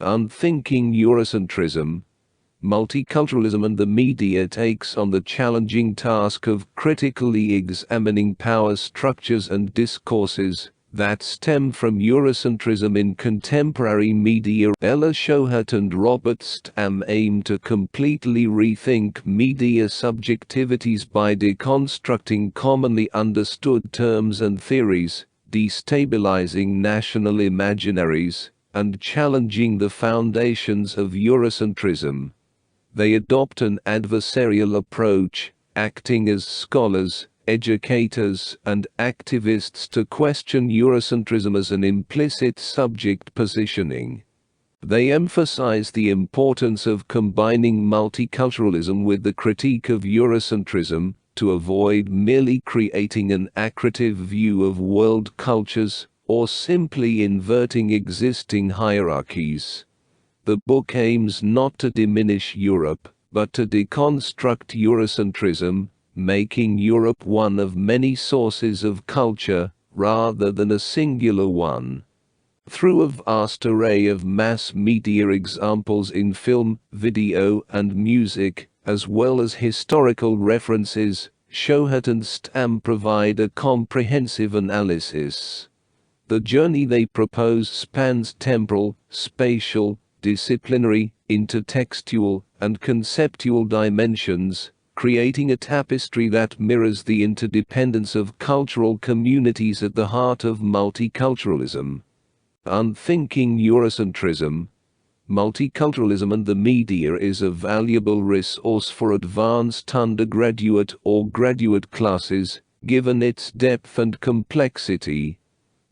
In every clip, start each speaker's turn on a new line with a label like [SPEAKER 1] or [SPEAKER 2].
[SPEAKER 1] Unthinking Eurocentrism, Multiculturalism and the Media takes on the challenging task of critically examining power structures and discourses that stem from Eurocentrism in contemporary media. Ella Shohat and Robert Stam aim to completely rethink media subjectivities by deconstructing commonly understood terms and theories, destabilizing national imaginaries, and challenging the foundations of Eurocentrism. They adopt an adversarial approach, acting as scholars, educators, and activists to question Eurocentrism as an implicit subject positioning. They emphasize the importance of combining multiculturalism with the critique of Eurocentrism, to avoid merely creating an accretive view of world cultures, or simply inverting existing hierarchies. The book aims not to diminish Europe, but to deconstruct Eurocentrism, making Europe one of many sources of culture, rather than a singular one. Through a vast array of mass media examples in film, video, and music, as well as historical references, Shohat and Stam provide a comprehensive analysis. The journey they propose spans temporal, spatial, disciplinary, intertextual, and conceptual dimensions, creating a tapestry that mirrors the interdependence of cultural communities at the heart of multiculturalism. Unthinking Eurocentrism, Multiculturalism and the Media is a valuable resource for advanced undergraduate or graduate classes, given its depth and complexity.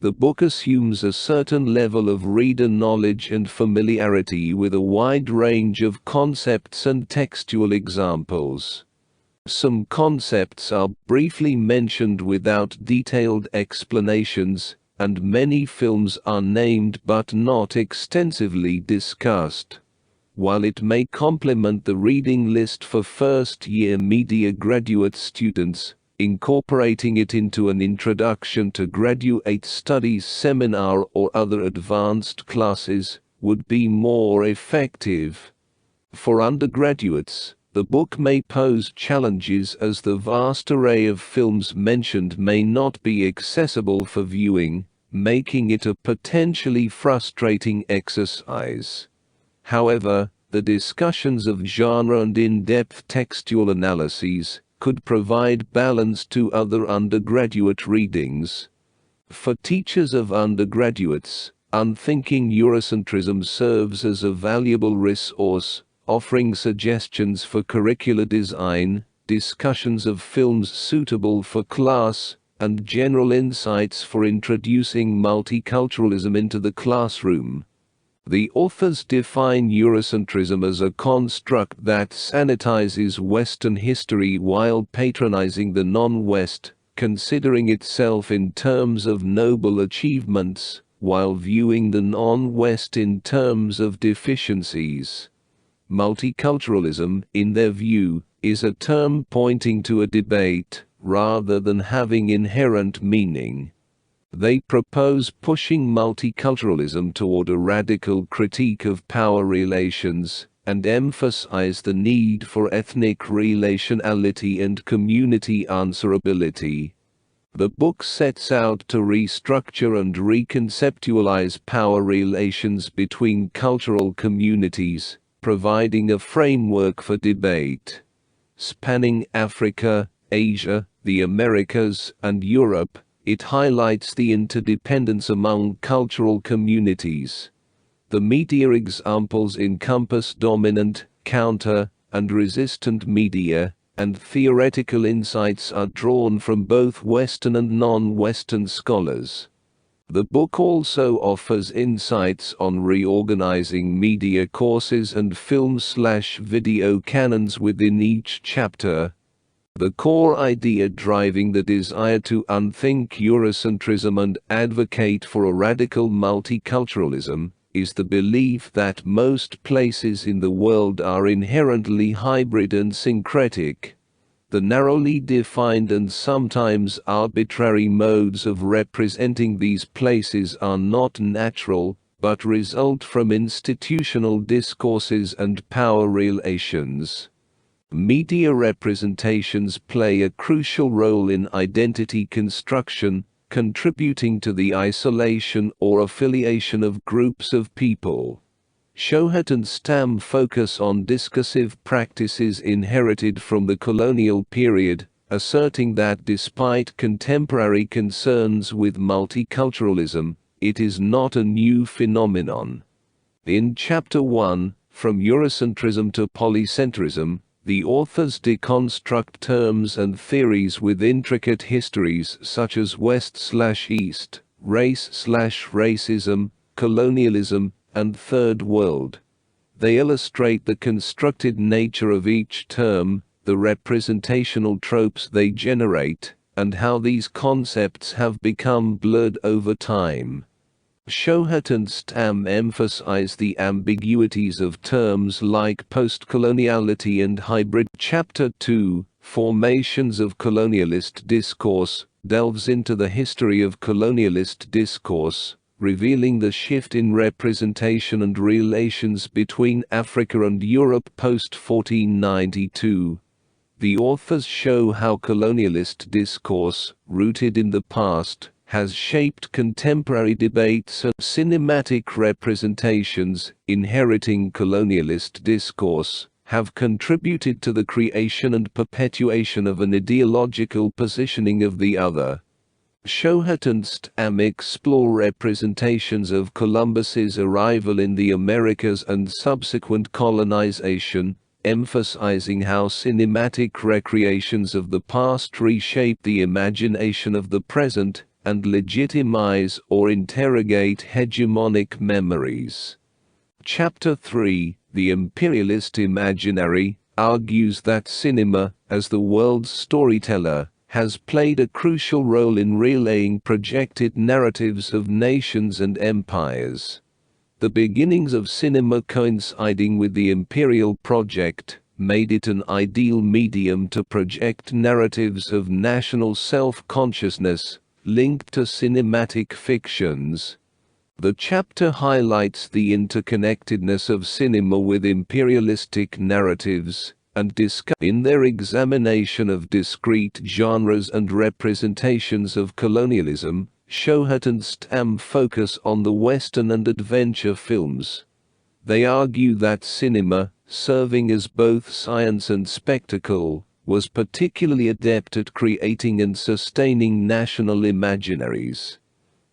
[SPEAKER 1] The book assumes a certain level of reader knowledge and familiarity with a wide range of concepts and textual examples. Some concepts are briefly mentioned without detailed explanations, and many films are named but not extensively discussed. While it may complement the reading list for first-year media graduate students, incorporating it into an Introduction to Graduate Studies seminar or other advanced classes would be more effective. For undergraduates, the book may pose challenges as the vast array of films mentioned may not be accessible for viewing, making it a potentially frustrating exercise. However, the discussions of genre and in-depth textual analyses could provide balance to other undergraduate readings. For teachers of undergraduates, Unthinking Eurocentrism serves as a valuable resource, offering suggestions for curricular design, discussions of films suitable for class, and general insights for introducing multiculturalism into the classroom. The authors define Eurocentrism as a construct that sanitizes Western history while patronizing the non-West, considering itself in terms of noble achievements, while viewing the non-West in terms of deficiencies. Multiculturalism, in their view, is a term pointing to a debate, rather than having inherent meaning. They propose pushing multiculturalism toward a radical critique of power relations, and emphasize the need for ethnic relationality and community answerability. The book sets out to restructure and reconceptualize power relations between cultural communities, providing a framework for debate. Spanning Africa, Asia, the Americas, and Europe, it highlights the interdependence among cultural communities. The media examples encompass dominant, counter, and resistant media, and theoretical insights are drawn from both Western and non-Western scholars. The book also offers insights on reorganizing media courses and film/video canons within each chapter. The core idea driving the desire to unthink Eurocentrism and advocate for a radical multiculturalism is the belief that most places in the world are inherently hybrid and syncretic. The narrowly defined and sometimes arbitrary modes of representing these places are not natural, but result from institutional discourses and power relations. Media representations play a crucial role in identity construction, contributing to the isolation or affiliation of groups of people. Shohat and Stam focus on discursive practices inherited from the colonial period, asserting that despite contemporary concerns with multiculturalism, it is not a new phenomenon. In Chapter 1, From Eurocentrism to Polycentrism, the authors deconstruct terms and theories with intricate histories such as West/East, race/racism, colonialism, and Third World. They illustrate the constructed nature of each term, the representational tropes they generate, and how these concepts have become blurred over time. Shohat and Stam emphasize the ambiguities of terms like postcoloniality and hybrid. Chapter 2, Formations of Colonialist Discourse, delves into the history of colonialist discourse, revealing the shift in representation and relations between Africa and Europe post-1492. The authors show how colonialist discourse, rooted in the past, has shaped contemporary debates and cinematic representations. Inheriting colonialist discourse, have contributed to the creation and perpetuation of an ideological positioning of the other. Shohat and Stam explore representations of Columbus's arrival in the Americas and subsequent colonization, emphasizing how cinematic recreations of the past reshape the imagination of the present, and legitimize or interrogate hegemonic memories. Chapter 3, The Imperialist Imaginary, argues that cinema, as the world's storyteller, has played a crucial role in relaying projected narratives of nations and empires. The beginnings of cinema coinciding with the imperial project made it an ideal medium to project narratives of national self-consciousness, linked to cinematic fictions. The chapter highlights the interconnectedness of cinema with imperialistic narratives, and in their examination of discrete genres and representations of colonialism, Shohat and Stam focus on the Western and adventure films. They argue that cinema, serving as both science and spectacle, was particularly adept at creating and sustaining national imaginaries.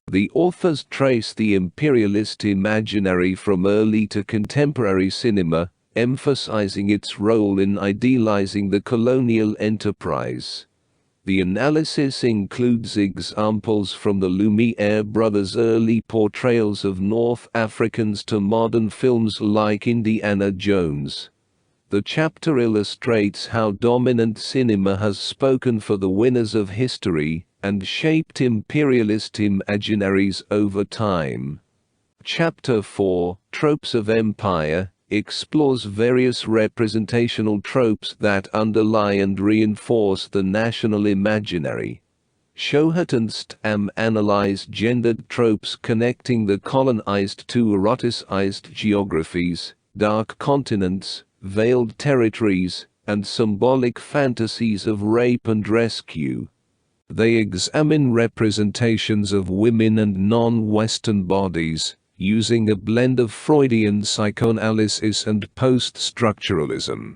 [SPEAKER 1] The authors trace the imperialist imaginary from early to contemporary cinema, emphasizing its role in idealizing the colonial enterprise. The analysis includes examples from the Lumiere brothers' early portrayals of North Africans to modern films like Indiana Jones. The chapter illustrates how dominant cinema has spoken for the winners of history, and shaped imperialist imaginaries over time. Chapter 4, Tropes of Empire, explores various representational tropes that underlie and reinforce the national imaginary. Shohat and Stam analyze gendered tropes connecting the colonized to eroticized geographies, dark continents, veiled territories, and symbolic fantasies of rape and rescue. They examine representations of women and non-Western bodies, using a blend of Freudian psychoanalysis and post-structuralism.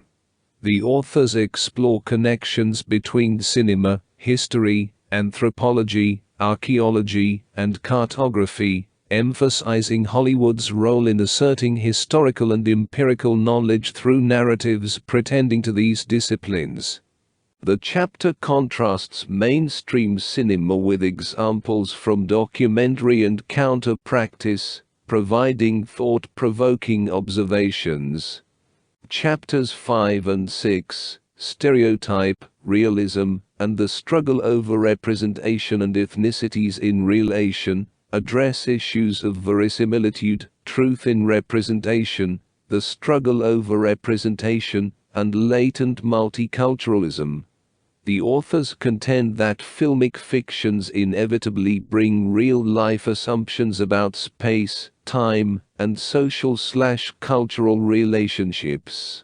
[SPEAKER 1] The authors explore connections between cinema, history, anthropology, archaeology, and cartography, emphasizing Hollywood's role in asserting historical and empirical knowledge through narratives pretending to these disciplines. The chapter contrasts mainstream cinema with examples from documentary and counter-practice, providing thought-provoking observations. Chapters 5 and 6, Stereotype, Realism, and the Struggle over Representation and Ethnicities in Relation, address issues of verisimilitude, truth in representation, the struggle over representation, and latent multiculturalism. The authors contend that filmic fictions inevitably bring real-life assumptions about space, time, and social/cultural relationships.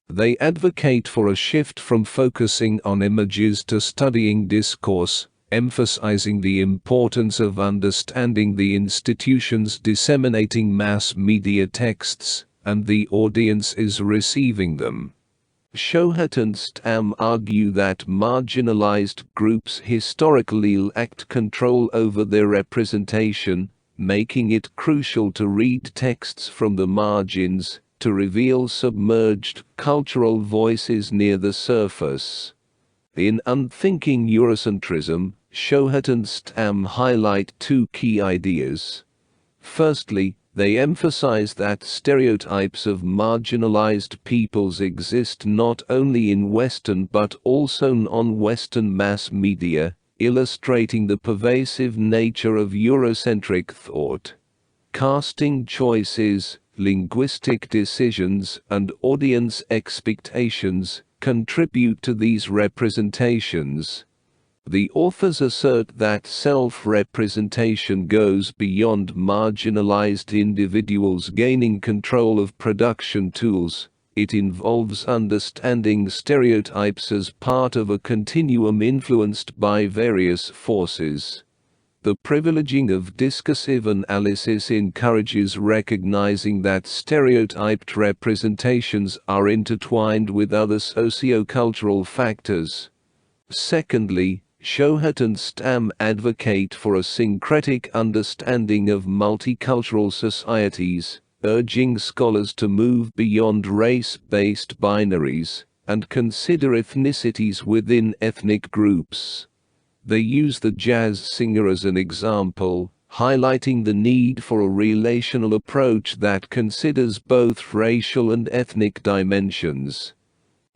[SPEAKER 1] They advocate for a shift from focusing on images to studying discourse, emphasizing the importance of understanding the institutions disseminating mass media texts, and the audience is receiving them. Shohat and Stam argue that marginalized groups historically lacked control over their representation, making it crucial to read texts from the margins to reveal submerged cultural voices near the surface. In Unthinking Eurocentrism, Shohat and Stam highlight two key ideas. Firstly, they emphasize that stereotypes of marginalized peoples exist not only in Western but also non-Western mass media, illustrating the pervasive nature of Eurocentric thought. Casting choices, linguistic decisions, and audience expectations contribute to these representations. The authors assert that self-representation goes beyond marginalized individuals gaining control of production tools. It involves understanding stereotypes as part of a continuum influenced by various forces. The privileging of discursive analysis encourages recognizing that stereotyped representations are intertwined with other socio-cultural factors. Secondly, Shohat and Stam advocate for a syncretic understanding of multicultural societies, urging scholars to move beyond race-based binaries and consider ethnicities within ethnic groups. They use the jazz singer as an example, highlighting the need for a relational approach that considers both racial and ethnic dimensions.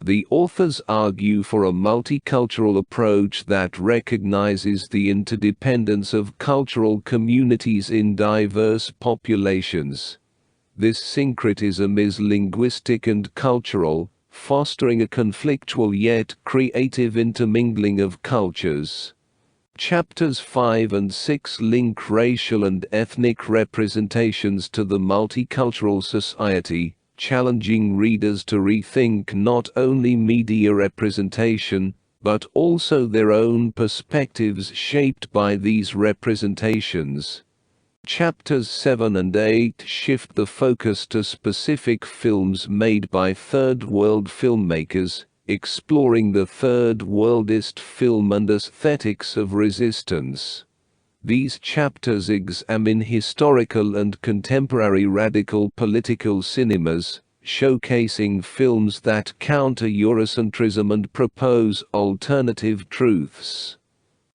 [SPEAKER 1] The authors argue for a multicultural approach that recognizes the interdependence of cultural communities in diverse populations. This syncretism is linguistic and cultural, fostering a conflictual yet creative intermingling of cultures. Chapters 5 and 6 link racial and ethnic representations to the multicultural society, challenging readers to rethink not only media representation, but also their own perspectives shaped by these representations. Chapters 7 and 8 shift the focus to specific films made by Third World filmmakers, exploring the Third Worldist film and aesthetics of resistance. These chapters examine historical and contemporary radical political cinemas, showcasing films that counter Eurocentrism and propose alternative truths.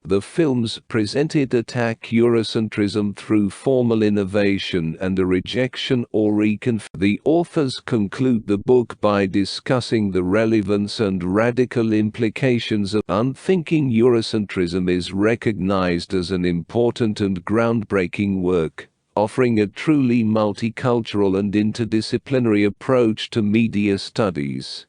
[SPEAKER 1] The films presented attack Eurocentrism through formal innovation and a rejection or The authors conclude the book by discussing the relevance and radical implications of Unthinking Eurocentrism is recognized as an important and groundbreaking work, offering a truly multicultural and interdisciplinary approach to media studies.